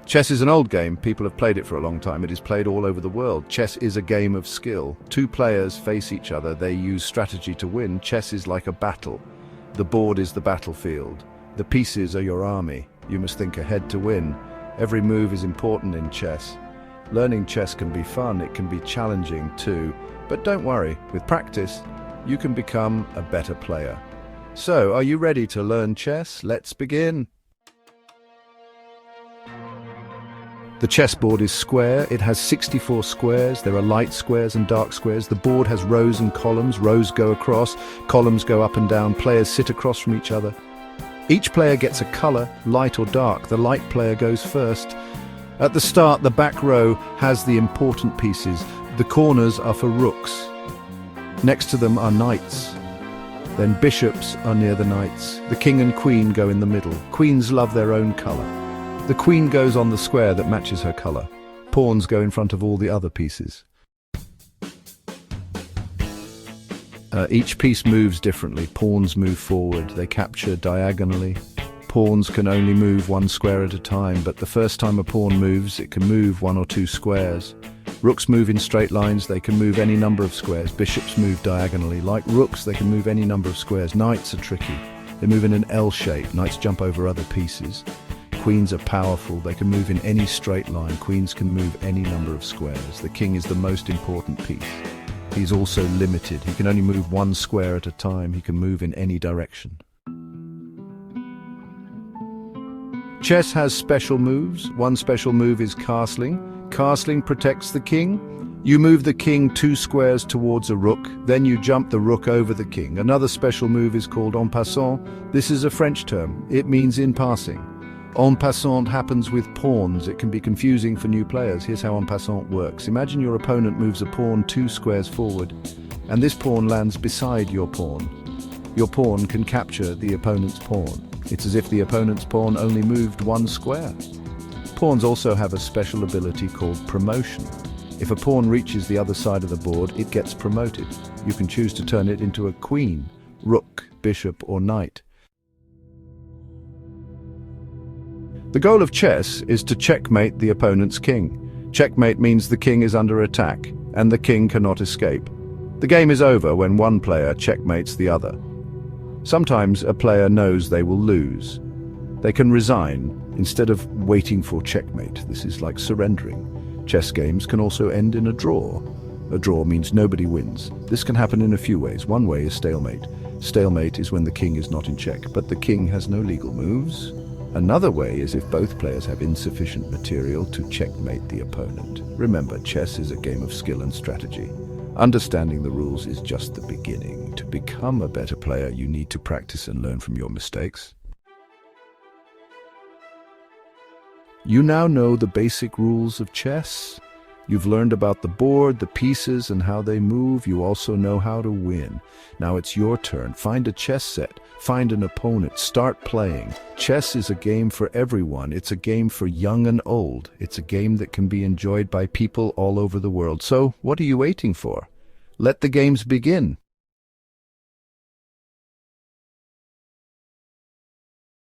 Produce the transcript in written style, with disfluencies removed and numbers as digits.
Chess is an old game. People have played it for a long time. It is played all over the world. Chess is a game of skill. Two players face each other. They use strategy to win. Chess is like a battle. The board is the battlefield. The pieces are your army. You must think ahead to win. Every move is important in chess. Learning chess can be fun. It can be challenging too. But don't worry. With practice, you can become a better player. So, are you ready to learn chess? Let's begin. The chessboard is square. It has 64 squares. There are light squares and dark squares. The board has rows and columns. Rows go across, columns go up and down. Players sit across from each other. Each player gets a color, light or dark. The light player goes first. At the start, the back row has the important pieces. The corners are for rooks. Next to them are knights. Then bishops are near the knights. The king and queen go in the middle. Queens love their own color. The queen goes on the square that matches her color. Pawns go in front of all the other pieces. Each piece moves differently. Pawns move forward. They capture diagonally. Pawns can only move one square at a time, but the first time a pawn moves, it can move one or two squares. Rooks move in straight lines. They can move any number of squares. Bishops move diagonally. Like rooks, they can move any number of squares. Knights are tricky. They move in an L shape. Knights jump over other pieces. Queens are powerful. They can move in any straight line. Queens can move any number of squares. The king is the most important piece. He's also limited. He can only move one square at a time. He can move in any direction. Chess has special moves. One special move is castling. Castling protects the king. You move the king 2 squares towards a rook, then you jump the rook over the king. Another special move is called en passant. This is a French term. It means in passing. En passant happens with pawns. It can be confusing for new players. Here's how en passant works. Imagine your opponent moves a pawn 2 squares forward, and this pawn lands beside your pawn. Your pawn can capture the opponent's pawn. It's as if the opponent's pawn only moved 1 square. Pawns also have a special ability called promotion. If a pawn reaches the other side of the board, it gets promoted. You can choose to turn it into a queen, rook, bishop, or knight. The goal of chess is to checkmate the opponent's king. Checkmate means the king is under attack, and the king cannot escape. The game is over when one player checkmates the other. Sometimes a player knows they will lose. They can resign instead of waiting for checkmate. This is like surrendering. Chess games can also end in a draw. A draw means nobody wins. This can happen in a few ways. One way is stalemate. Stalemate is when the king is not in check, but the king has no legal moves. Another way is if both players have insufficient material to checkmate the opponent. Remember, chess is a game of skill and strategy. Understanding the rules is just the beginning. To become a better player, you need to practice and learn from your mistakes. You now know the basic rules of chess. You've learned about the board, the pieces, and how they move. You also know how to win. Now it's your turn. Find a chess set. Find an opponent. Start playing. Chess is a game for everyone. It's a game for young and old. It's a game that can be enjoyed by people all over the world. So, what are you waiting for? Let the games begin.